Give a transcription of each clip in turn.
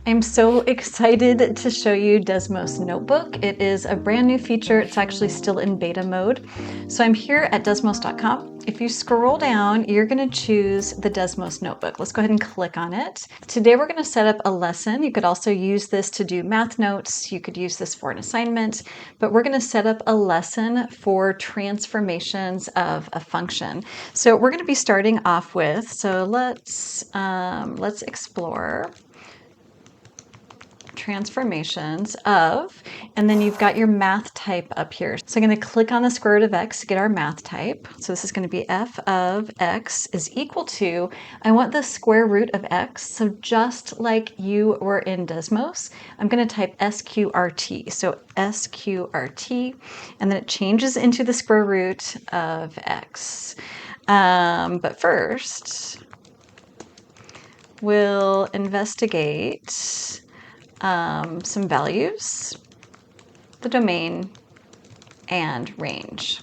I'm so excited to show you Desmos Notebook. It is a brand new feature. It's actually still in beta mode. So I'm here at desmos.com. If you scroll down, you're going to choose the Desmos Notebook. Let's go ahead and click on it. Today we're going to set up a lesson. You could also use this to do math notes. You could use this for an assignment, but we're going to set up a lesson for transformations of a function. So we're going to be starting off with, so let's explore transformations of, and then you've got your math type up here. So I'm going to click on the square root of x to get our math type. So this is going to be f of x is equal to, I want the square root of x. So just like you were in Desmos, I'm going to type sqrt. So sqrt, and then it changes into the square root of x. But first, we'll investigate some values, the domain, and range.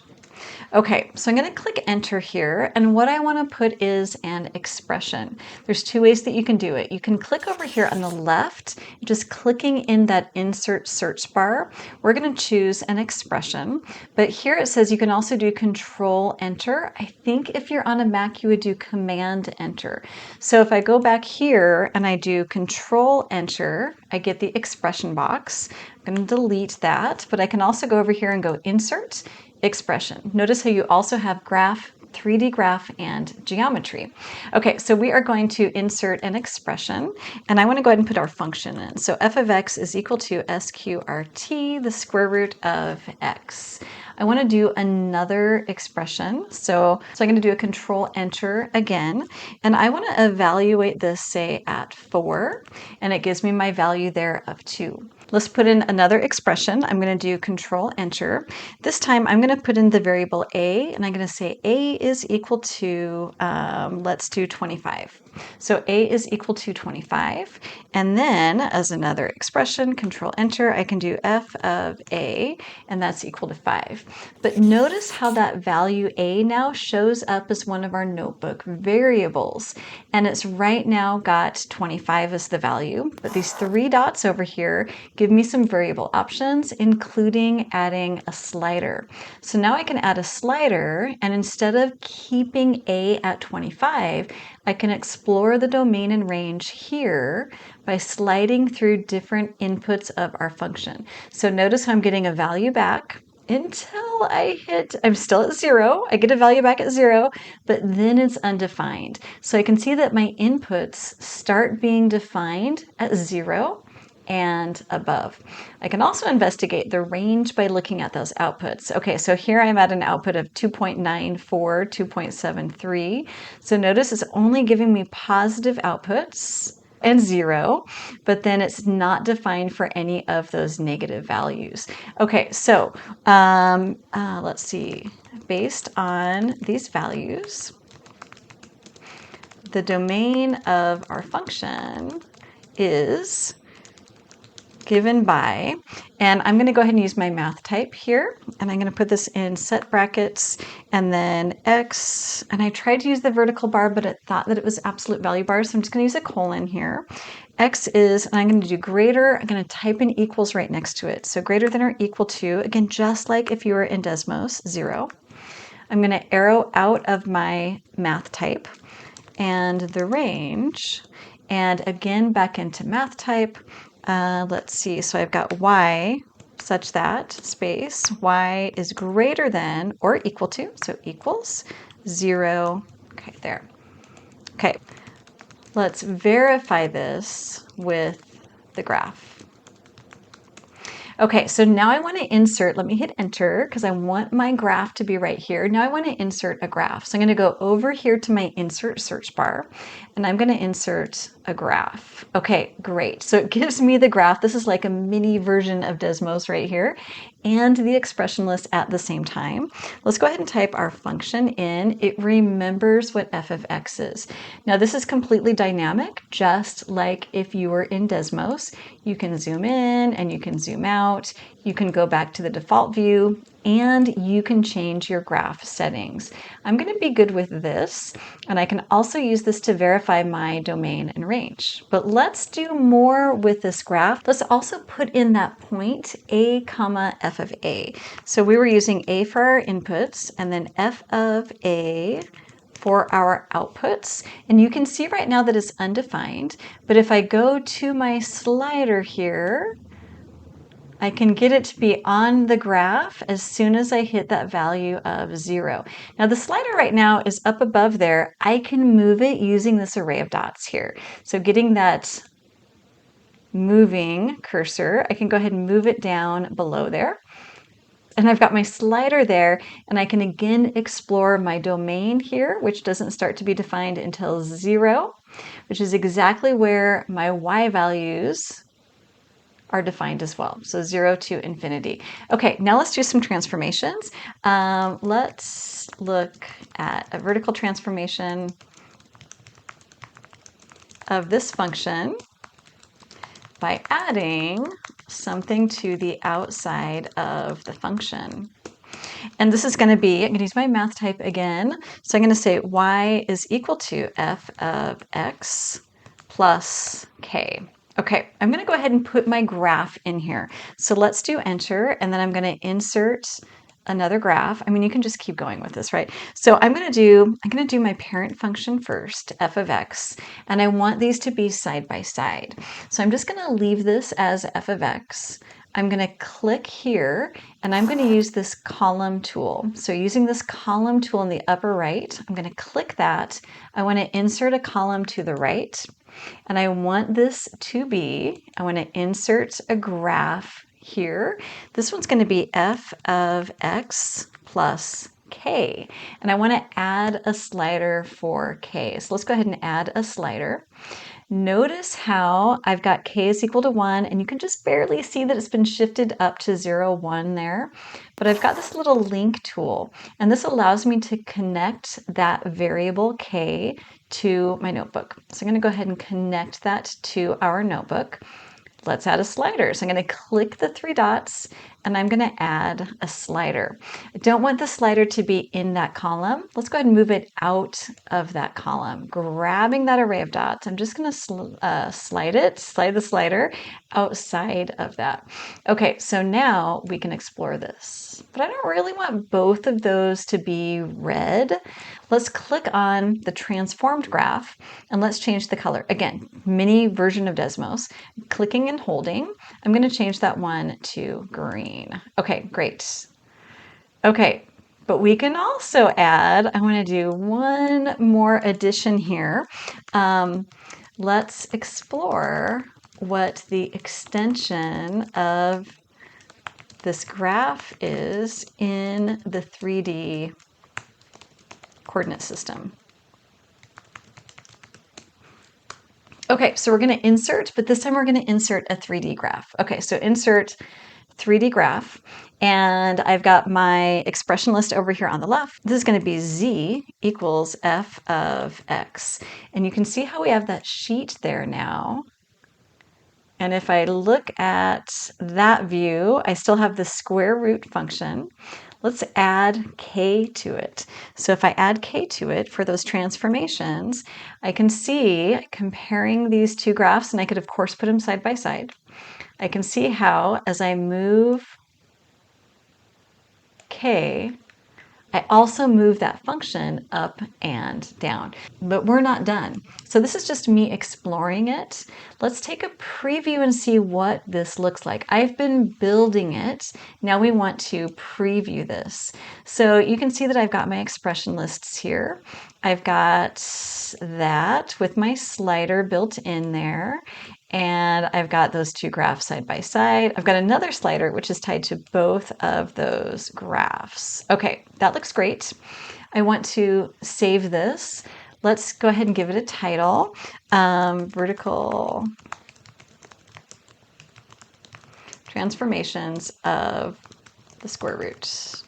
Okay, so I'm going to click enter here, and what I want to put is an expression. There's two ways that you can do it. You can click over here on the left, just clicking in that insert search bar. We're going to choose an expression, but here it says you can also do control enter. I think if you're on a Mac, you would do command enter. So if I go back here and I do control enter, I get the expression box. I'm going to delete that, but I can also go over here and go insert, expression. Notice how you also have graph, 3D graph, and geometry. Okay, so we are going to insert an expression, and I want to go ahead and put our function in. So f of x is equal to sqrt, the square root of x. I want to do another expression. So I'm going to do a control enter again, and I want to evaluate this, say, at 4, and it gives me my value there of 2. Let's put in another expression. I'm going to do control enter. This time I'm going to put in the variable a, and I'm going to say a is equal to, let's do 25. So a is equal to 25. And then as another expression, control enter, I can do f of a, and that's equal to 5. But notice how that value a now shows up as one of our notebook variables. And it's right now got 25 as the value. But these 3 dots over here give me some variable options, including adding a slider. So now I can add a slider, and instead of keeping a at 25, I can explore the domain and range here by sliding through different inputs of our function. So notice how I'm getting a value back until I'm still at 0. I get a value back at 0, but then it's undefined. So I can see that my inputs start being defined at 0 and above. I can also investigate the range by looking at those outputs. Okay, so here I'm at an output of 2.94, 2.73. So notice it's only giving me positive outputs and 0, but then it's not defined for any of those negative values. Okay, so let's see. Based on these values, the domain of our function is given by, and I'm going to go ahead and use my math type here, and I'm going to put this in set brackets, and then x, and I tried to use the vertical bar, but it thought that it was absolute value bar, so I'm just going to use a colon here. X is, and I'm going to do greater, I'm going to type in equals right next to it. So greater than or equal to, again, just like if you were in Desmos, 0. I'm going to arrow out of my math type and the range, and again, back into math type. Let's see, so I've got y such that space y is greater than or equal to, so equals 0. Okay, there. Okay, let's verify this with the graph. Okay, so now I want to insert, let me hit enter because I want my graph to be right here. Now I want to insert a graph. So I'm going to go over here to my insert search bar, and I'm going to insert a graph. Okay, great. So it gives me the graph. This is like a mini version of Desmos right here, and the expression list at the same time. Let's go ahead and type our function in. It remembers what f of x is. Now this is completely dynamic, just like if you were in Desmos. You can zoom in and you can zoom out. You can go back to the default view and you can change your graph settings. I'm going to be good with this, and I can also use this to verify my domain and range. But let's do more with this graph. Let's also put in that point a comma f of a. So we were using a for our inputs and then f of a for our outputs. And you can see right now that it's undefined, but if I go to my slider here, I can get it to be on the graph as soon as I hit that value of 0. Now the slider right now is up above there. I can move it using this array of dots here. So getting that moving cursor, I can go ahead and move it down below there. And I've got my slider there, and I can again explore my domain here, which doesn't start to be defined until 0, which is exactly where my y values are defined as well. So 0 to infinity. Okay, now let's do some transformations. Let's look at a vertical transformation of this function by adding something to the outside of the function. And this is going to be, I'm going to use my math type again. So I'm going to say y is equal to f of x plus k. Okay, I'm going to go ahead and put my graph in here. So let's do enter, and then I'm going to insert another graph. I mean, you can just keep going with this, right? So I'm going to do my parent function first, f of x, and I want these to be side by side. So I'm just going to leave this as f of x. I'm going to click here, and I'm going to use this column tool. So using this column tool in the upper right, I'm going to click that. I want to insert a column to the right, and I want this to be, I want to insert a graph here. This one's going to be f of x plus k, and I want to add a slider for k. So let's go ahead and add a slider. Notice how I've got k is equal to 1, and you can just barely see that it's been shifted up to 0, 1 there. But I've got this little link tool, and this allows me to connect that variable k to my notebook. So I'm going to go ahead and connect that to our notebook. Let's add a slider. So I'm going to click the 3 dots, and I'm going to add a slider. I don't want the slider to be in that column. Let's go ahead and move it out of that column. Grabbing that array of dots, I'm just going to slide the slider outside of that. Okay, so now we can explore this. But I don't really want both of those to be red. Let's click on the transformed graph, and let's change the color. Again, mini version of Desmos. Clicking and holding, I'm going to change that one to green. Okay, great. Okay, but we can also add, I want to do one more addition here. Let's explore what the extension of this graph is in the 3D coordinate system. Okay, so we're going to insert, but this time we're going to insert a 3D graph. Okay, so insert 3D graph, and I've got my expression list over here on the left. This is going to be z equals f of x. And you can see how we have that sheet there now. And if I look at that view, I still have the square root function. Let's add k to it. So if I add k to it for those transformations, I can see comparing these two graphs, and I could of course put them side by side. I can see how as I move k, I also move that function up and down, but we're not done. So this is just me exploring it. Let's take a preview and see what this looks like. I've been building it. Now we want to preview this. So you can see that I've got my expression lists here. I've got that with my slider built in there. And I've got those two graphs side by side. I've got another slider which is tied to both of those graphs. Okay, that looks great. I want to save this. Let's go ahead and give it a title. Vertical transformations of the square root.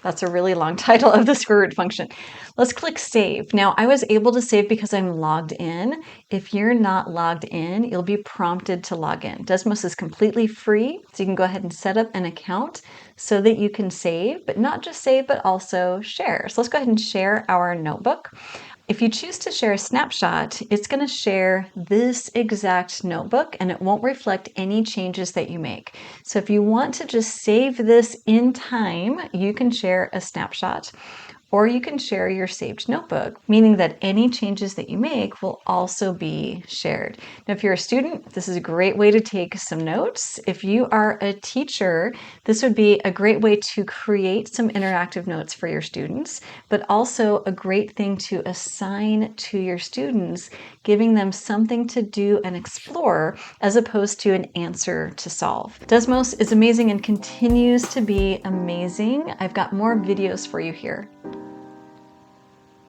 That's a really long title of the square root function. Let's click save. Now I was able to save because I'm logged in. If you're not logged in, you'll be prompted to log in. Desmos is completely free, so you can go ahead and set up an account so that you can save, but not just save, but also share. So let's go ahead and share our notebook. If you choose to share a snapshot, it's going to share this exact notebook and it won't reflect any changes that you make. So if you want to just save this in time, you can share a snapshot. Or you can share your saved notebook, meaning that any changes that you make will also be shared. Now, if you're a student, this is a great way to take some notes. If you are a teacher, this would be a great way to create some interactive notes for your students, but also a great thing to assign to your students, giving them something to do and explore as opposed to an answer to solve. Desmos is amazing and continues to be amazing. I've got more videos for you here.